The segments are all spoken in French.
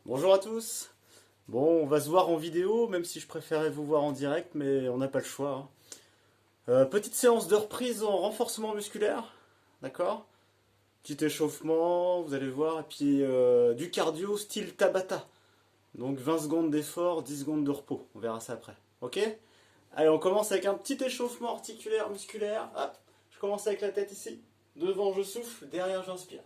Bonjour à tous. Bon, on va se voir en vidéo, même si je préférais vous voir en direct, mais on n'a pas le choix, hein. Petite séance de reprise en renforcement musculaire, d'accord? Petit échauffement, vous allez voir, et puis du cardio style Tabata. Donc 20 secondes d'effort, 10 secondes de repos. On verra ça après. Ok? Allez, on commence avec un petit échauffement articulaire, musculaire. Hop, je commence avec la tête ici. Devant, je souffle, derrière, j'inspire.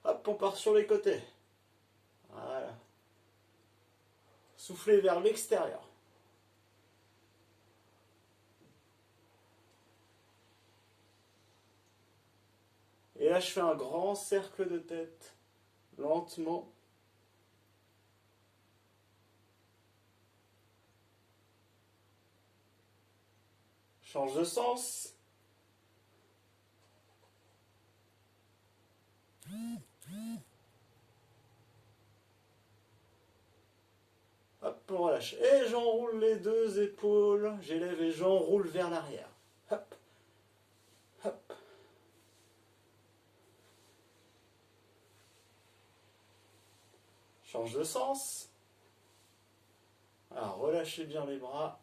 Hop, on part sur les côtés. Voilà. Soufflez vers l'extérieur. Et là, je fais un grand cercle de tête, lentement. Change de sens. Hop, on relâche. Et j'enroule les deux épaules. J'élève et j'enroule vers l'arrière. Hop, hop. Change de sens. Alors, relâchez bien les bras.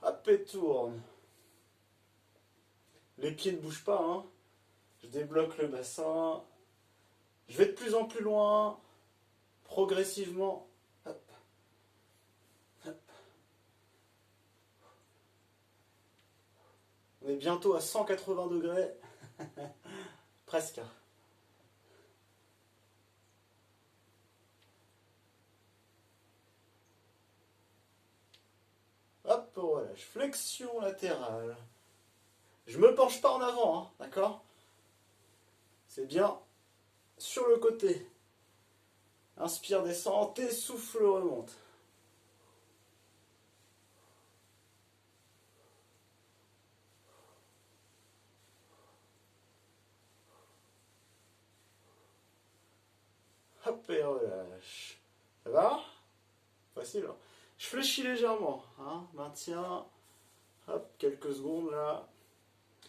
Hop, et tourne. Les pieds ne bougent pas, hein. Je débloque le bassin. Je vais de plus en plus loin. Progressivement. Hop, hop. On est bientôt à 180 degrés. Presque. Hop, on relâche. Flexion latérale. Je me penche pas en avant, hein, d'accord? C'est bien sur le côté. Inspire, descend, et souffle, remonte. Hop, et relâche. Ça va? Facile, hein? Je fléchis légèrement, hein, maintien. Hop, quelques secondes là.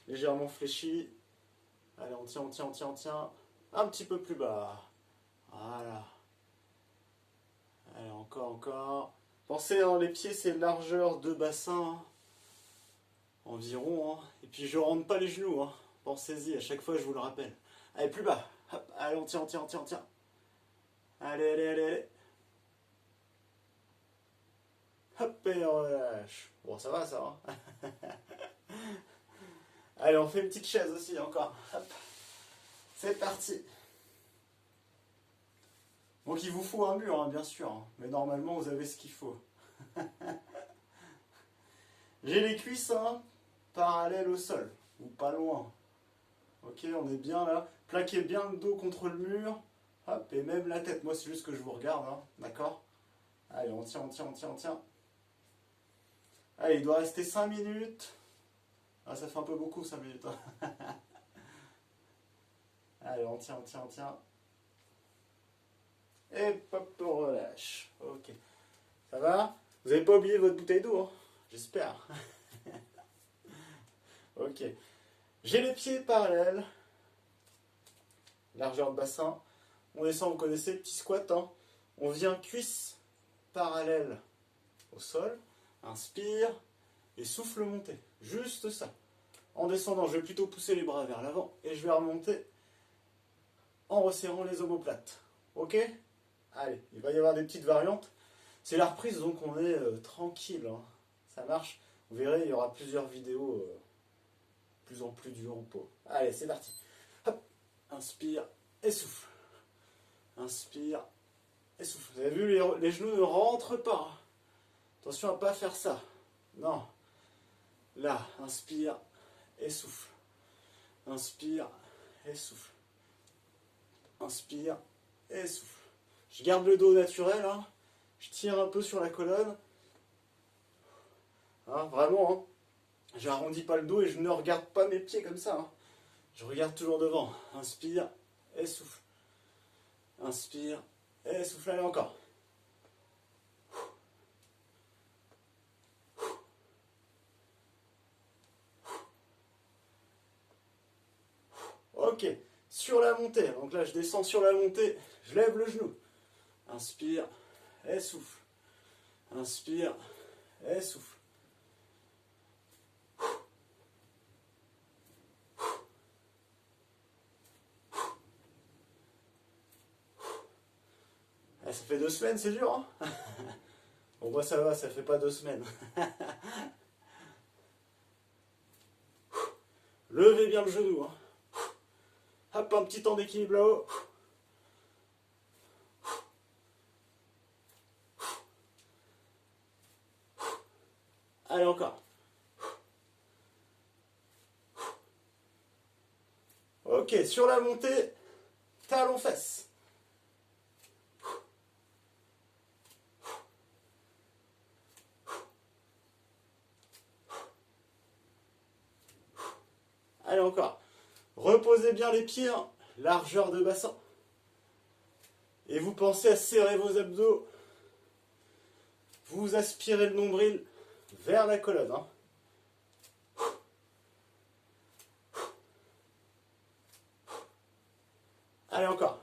Légèrement fléchi. Allez, on tient, on tient, on tient, on tient. Un petit peu plus bas. Voilà. Allez, encore, encore. Pensez, hein, les pieds, c'est largeur de bassin, hein, environ, hein. Et puis je rentre pas les genoux, hein. Pensez-y, à chaque fois, je vous le rappelle. Allez, plus bas. Hop, allez, on tient, on tient, on tient, on tient. Allez, allez, allez, allez. Hop, et on relâche. Bon, ça va, ça, hein. Allez, on fait une petite chaise aussi, encore. Hop. C'est parti. Donc il vous faut un mur, hein, bien sûr, hein. Mais normalement vous avez ce qu'il faut. J'ai les cuisses, hein, parallèles au sol, ou pas loin. Ok, on est bien là. Plaquez bien le dos contre le mur. Hop, et même la tête. Moi c'est juste que je vous regarde, hein, d'accord? Allez, on tient, on tient, on tient, on tient. Allez, il doit rester 5 minutes. Ah, ça fait un peu beaucoup 5 minutes, hein. Allez, on tient, on tient, on tient. Et hop, on relâche. Ok. Ça va? Vous n'avez pas oublié votre bouteille d'eau, hein? J'espère. Ok. J'ai les pieds parallèles. Largeur de bassin. On descend, vous connaissez, petit squat, hein. On vient cuisse parallèle au sol. Inspire. Et souffle monter. Juste ça. En descendant, je vais plutôt pousser les bras vers l'avant. Et je vais remonter en resserrant les omoplates. Ok? Allez, il va y avoir des petites variantes. C'est la reprise, donc on est tranquille, hein. Ça marche. Vous verrez, il y aura plusieurs vidéos plus en plus du repos. Allez, c'est parti. Hop, inspire et souffle. Inspire et souffle. Vous avez vu, les genoux ne rentrent pas. Attention à ne pas faire ça. Non. Là, inspire et souffle. Inspire et souffle. Inspire et souffle. Je garde le dos naturel, hein. Je tire un peu sur la colonne. Hein, vraiment, hein. Je n'arrondis pas le dos et je ne regarde pas mes pieds comme ça, hein. Je regarde toujours devant. Inspire et souffle. Inspire et souffle, allez encore. Ok, sur la montée, donc là je descends sur la montée, je lève le genou. Inspire et souffle. Inspire et souffle. Ah, ça fait 2 semaines, c'est dur, hein. Bon, moi ça va, ça fait pas 2 semaines. Levez bien le genou, hein. Hop, un petit temps d'équilibre là-haut. Allez, encore. Ok, sur la montée, talon fesse. Allez, encore. Reposez bien les pieds, hein. Largeur de bassin. Et vous pensez à serrer vos abdos. Vous aspirez le nombril vers la colonne, hein. Allez, encore.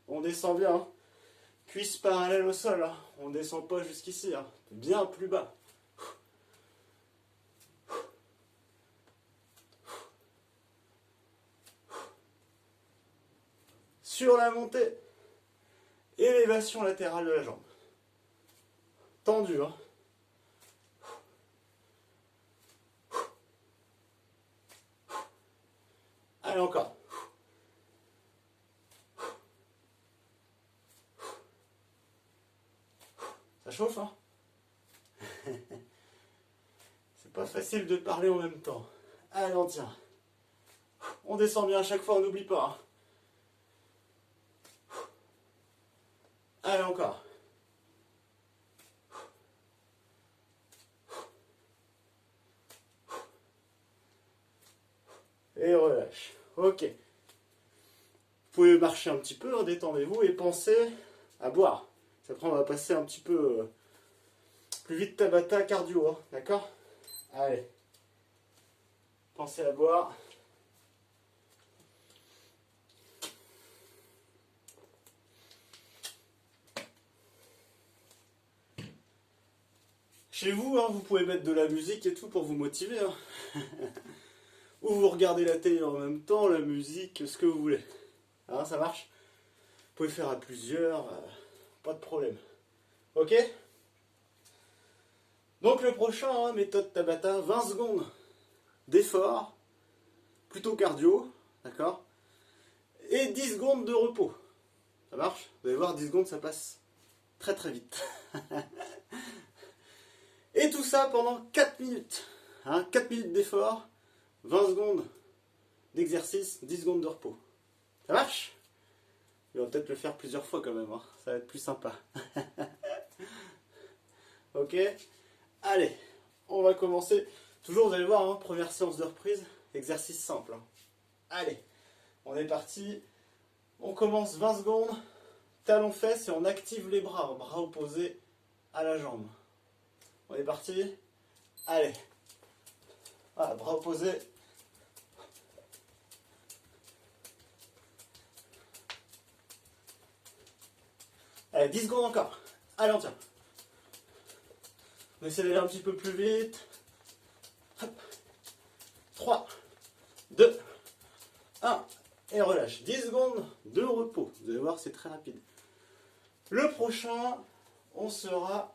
On descend bien, hein. Cuisse parallèle au sol, hein. On ne descend pas jusqu'ici, hein. Bien plus bas. Sur la montée, élévation latérale de la jambe. Tendu, hein. Allez, encore. Ça chauffe, hein. C'est pas facile de parler en même temps. Allez, on tient. On descend bien à chaque fois, on n'oublie pas, hein. Allez, encore. Et relâche. Ok. Vous pouvez marcher un petit peu, hein, détendez-vous et pensez à boire. Après, on va passer un petit peu plus vite Tabata cardio, hein, d'accord? Allez. Pensez à boire. Chez vous, hein, vous pouvez mettre de la musique et tout pour vous motiver, hein. Ou vous regardez la télé en même temps, la musique, ce que vous voulez. Hein, ça marche? Vous pouvez faire à plusieurs, pas de problème. Ok? Donc le prochain, hein, méthode Tabata, 20 secondes d'effort, plutôt cardio, d'accord? Et 10 secondes de repos. Ça marche? Vous allez voir, 10 secondes, ça passe très très vite. Et tout ça pendant 4 minutes. Hein, 4 minutes d'effort, 20 secondes d'exercice, 10 secondes de repos. Ça marche? On va peut-être le faire plusieurs fois quand même, hein. Ça va être plus sympa. Ok? Allez, on va commencer. Toujours, vous allez voir, hein, première séance de reprise, exercice simple, hein. Allez, on est parti. On commence 20 secondes, talon fesses et on active les bras, bras opposés à la jambe. On est parti. Allez. Voilà, bras opposés. Allez, 10 secondes encore. Allez, on tient. On essaie d'aller un petit peu plus vite. Hop. 3, 2, 1. Et relâche. 10 secondes de repos. Vous allez voir, c'est très rapide. Le prochain, on sera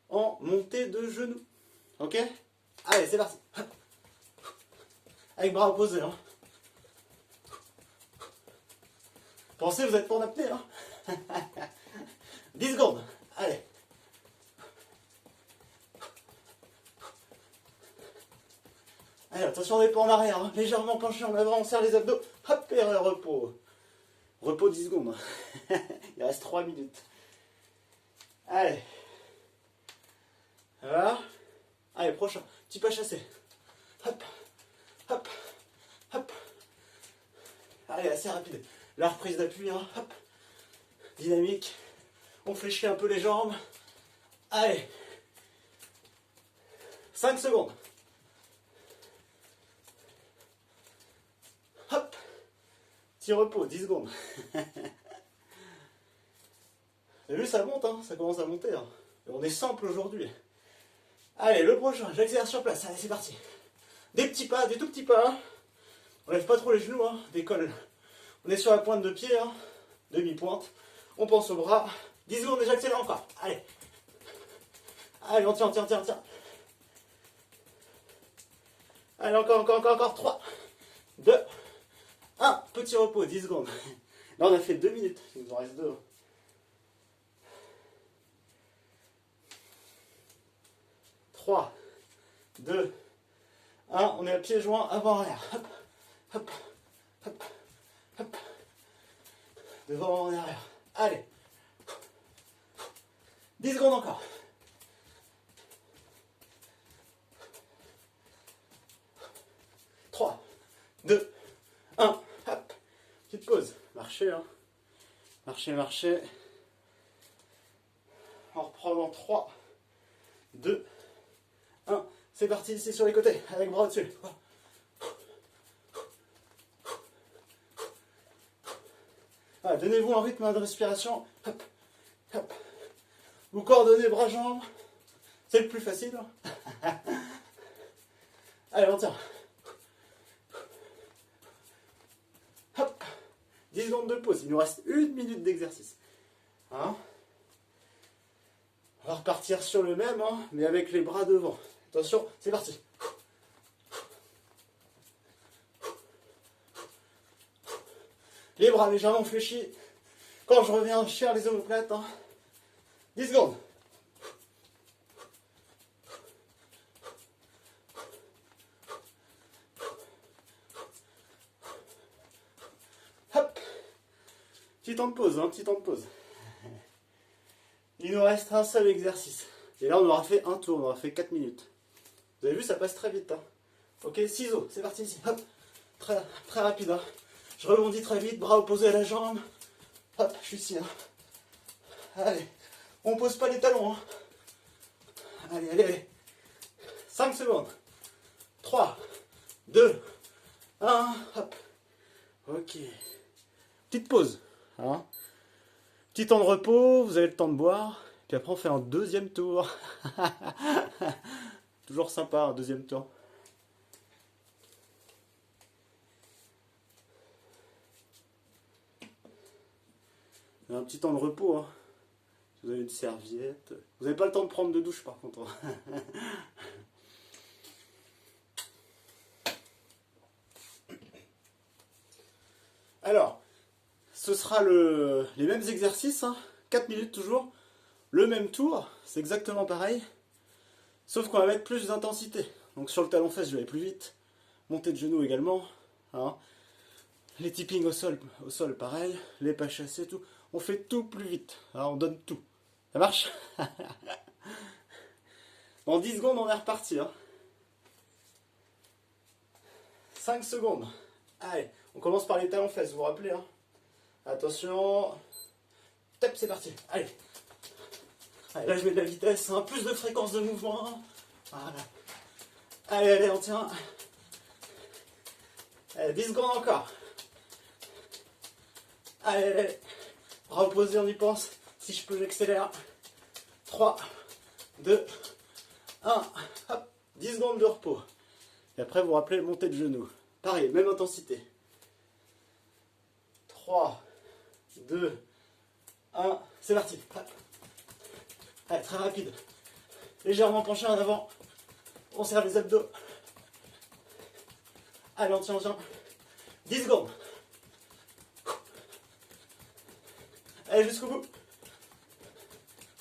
en montée de genoux. Ok? Allez, c'est parti. Avec bras opposés, hein. Pensez, vous êtes pas en apnée, hein. 10 secondes. Allez. Allez, attention, on n'est pas en arrière, hein. Légèrement penché en avant, on serre les abdos. Hop, et repos. Repos 10 secondes. Il reste 3 minutes. Allez. Voilà. Allez, prochain. Petit pas chassé. Hop, hop, hop. Allez, assez rapide. La reprise d'appui, hein. Hop. Dynamique. On fléchit un peu les jambes. Allez. 5 secondes. Hop. Petit repos, 10 secondes. T'as vu, ça monte, hein, ça commence à monter. Hein. On est simple aujourd'hui. Allez, le prochain, j'accélère sur place. Allez, c'est parti. Des petits pas, des tout petits pas. Hein. On lève pas trop les genoux, hein, décolle. On est sur la pointe de pied, hein, demi-pointe. On pense au bras. 10 secondes et j'accélère encore. Allez. Allez, on tient, on tient, on tient, on tient. Allez, encore. 3, 2, 1. Petit repos, 10 secondes. Là, on a fait 2 minutes. Il nous en reste 2. 3, 2, 1. On est à pieds joints, avant-arrière. Hop, hop, hop, hop. Devant, en arrière. Allez. 10 secondes encore. 3, 2, 1. Hop. Petite pause. Marchez, hein. Marchez. On reprend dans 3, 2, 1. C'est parti, ici sur les côtés, avec bras au-dessus. Voilà, donnez-vous un rythme de respiration. Hop, hop. Vous coordonnez bras-jambes. C'est le plus facile. Allez, on tient. Hop. 10 secondes de pause. Il nous reste 1 minute d'exercice. Hein? On va repartir sur le même, hein, mais avec les bras devant. Attention, c'est parti. Les bras légèrement fléchis. Quand je reviens, je serre les omoplates. Hein. 10 secondes. Hop. Petit temps de pause, hein, petit temps de pause. Il nous reste un seul exercice. Et là, on aura fait un tour, on aura fait 4 minutes. Vous avez vu, ça passe très vite. Hein. Ok, ciseaux, c'est parti ici. Hop. Très, très rapide. Hein. Je rebondis très vite, bras opposés à la jambe. Hop, je suis ici. Hein. Allez, on pose pas les talons. Hein. Allez. 5 secondes. 3, 2, 1. Hop. Ok. Petite pause. Hein. Petit temps de repos, vous avez le temps de boire. Puis après, on fait un deuxième tour. Toujours sympa, un deuxième tour. Un petit temps de repos. Hein. Vous avez une serviette. Vous n'avez pas le temps de prendre de douche par contre. Alors, ce sera les mêmes exercices. Hein. 4 minutes toujours. Le même tour. C'est exactement pareil. Sauf qu'on va mettre plus d'intensité. Donc sur le talon-fesse, je vais aller plus vite. Montée de genoux également. Hein. Les tippings au sol, pareil. Les pas chassés, tout. On fait tout plus vite. Hein, on donne tout. Ça marche? Dans 10 secondes, on est reparti. Hein. 5 secondes. Allez, on commence par les talons-fesses, vous vous rappelez. Hein. Attention. Top, c'est parti. Allez. Allez, là, je mets de la vitesse. Hein. Plus de fréquence de mouvement. Voilà. Allez, on tient. Allez, 10 secondes encore. Allez. Reposer, on y pense. Si je peux, j'accélère. 3, 2, 1. Hop, 10 secondes de repos. Et après, vous vous rappelez, montée de genoux. Pareil, même intensité. 3, 2, 1. C'est parti. Hop. Allez, très rapide. Légèrement penché en avant. On serre les abdos. Allez, on tient. 10 secondes. Allez, jusqu'au bout.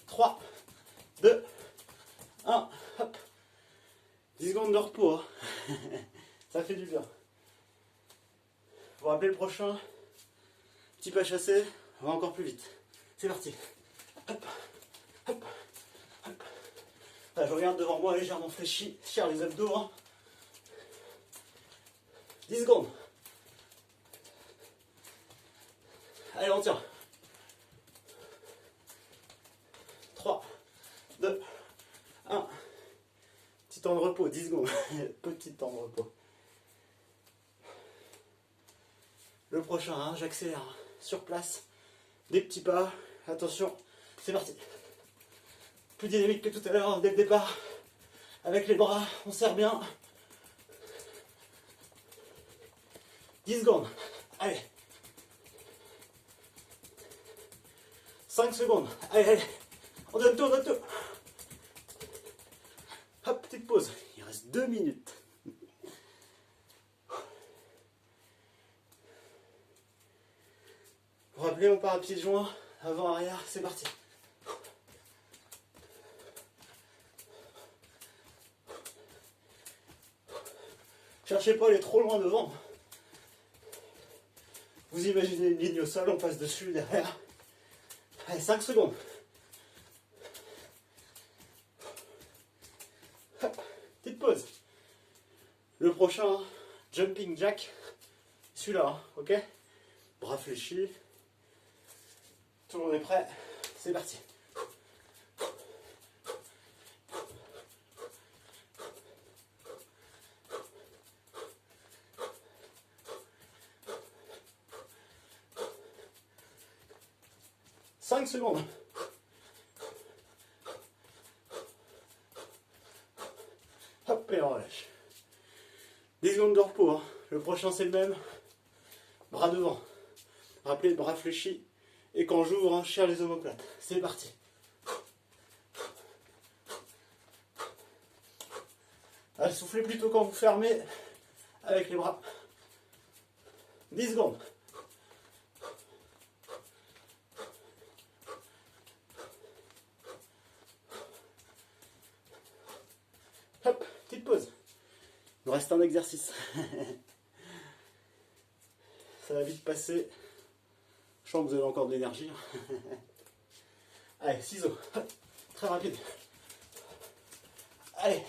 3, 2, 1. Hop. 10 secondes de repos. Hein. Ça fait du bien. Vous vous rappelez le prochain? Petit pas chassé. On va encore plus vite. C'est parti. Hop. Hop. Hop. Là, je regarde devant moi légèrement fléchi. Je serre les abdos. Hein. 10 secondes. Allez, on tient. 3, 2, 1. Petit temps de repos, 10 secondes. Petit temps de repos. Le prochain, hein, j'accélère. Sur place. Des petits pas. Attention, c'est parti. Plus dynamique que tout à l'heure, dès le départ. Avec les bras, on serre bien. 10 secondes. Allez. 5 secondes. Allez, allez. On donne tout, on donne tout. Hop, petite pause. Il reste 2 minutes. Vous rappelez, on part à pieds joints. Avant, arrière, c'est parti. Cherchez pas à aller trop loin devant. Vous imaginez une ligne au sol, on passe dessus, derrière. Allez, 5 secondes. Hop, petite pause. Le prochain, jumping jack. Celui-là, hein, ok? Bras fléchis. Tout le monde est prêt. C'est parti. Cinq secondes. Hop, et on relâche. 10 secondes de repos. Hein. Le prochain, c'est le même. Bras devant. Rappelez, bras fléchis. Et quand j'ouvre, hein, je serre les omoplates. C'est parti. Allez, soufflez plutôt quand vous fermez avec les bras. 10 secondes. Hop, petite pause. Il nous reste un exercice. Ça va vite passer. Je sens que vous avez encore de l'énergie. Allez, ciseaux. Très rapide. Allez.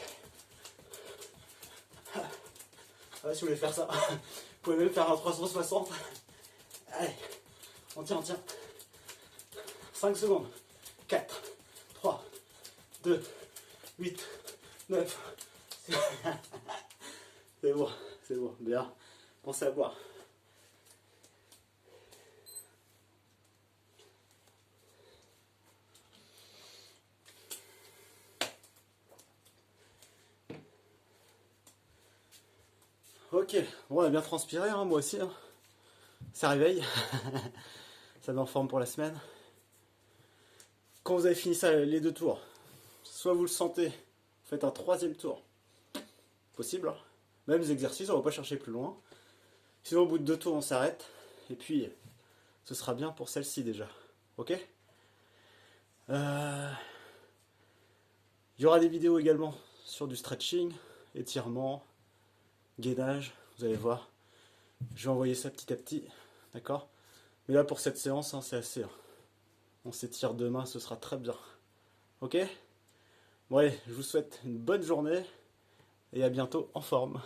Ah, si vous voulez faire ça, vous pouvez même faire un 360. Allez. On tient, on tient. 5 secondes. 4, 3, 2, 8, 9. C'est bon, c'est bon. Bien. Pensez à boire. Ok, bon, on a bien transpiré, hein, moi aussi. Hein. Ça réveille. Ça met en forme pour la semaine. Quand vous avez fini ça, les 2 tours, soit vous le sentez, vous faites un 3e tour. Possible, hein. Même les exercices, on va pas chercher plus loin. Sinon, au bout de 2 tours, on s'arrête. Et puis, ce sera bien pour celle-ci déjà. Ok? Il y aura des vidéos également sur du stretching, étirement, gainage, vous allez voir. Je vais envoyer ça petit à petit, d'accord? Mais là, pour cette séance, hein, c'est assez. Hein. On s'étire demain, ce sera très bien. Ok? Bon allez, je vous souhaite une bonne journée et à bientôt en forme.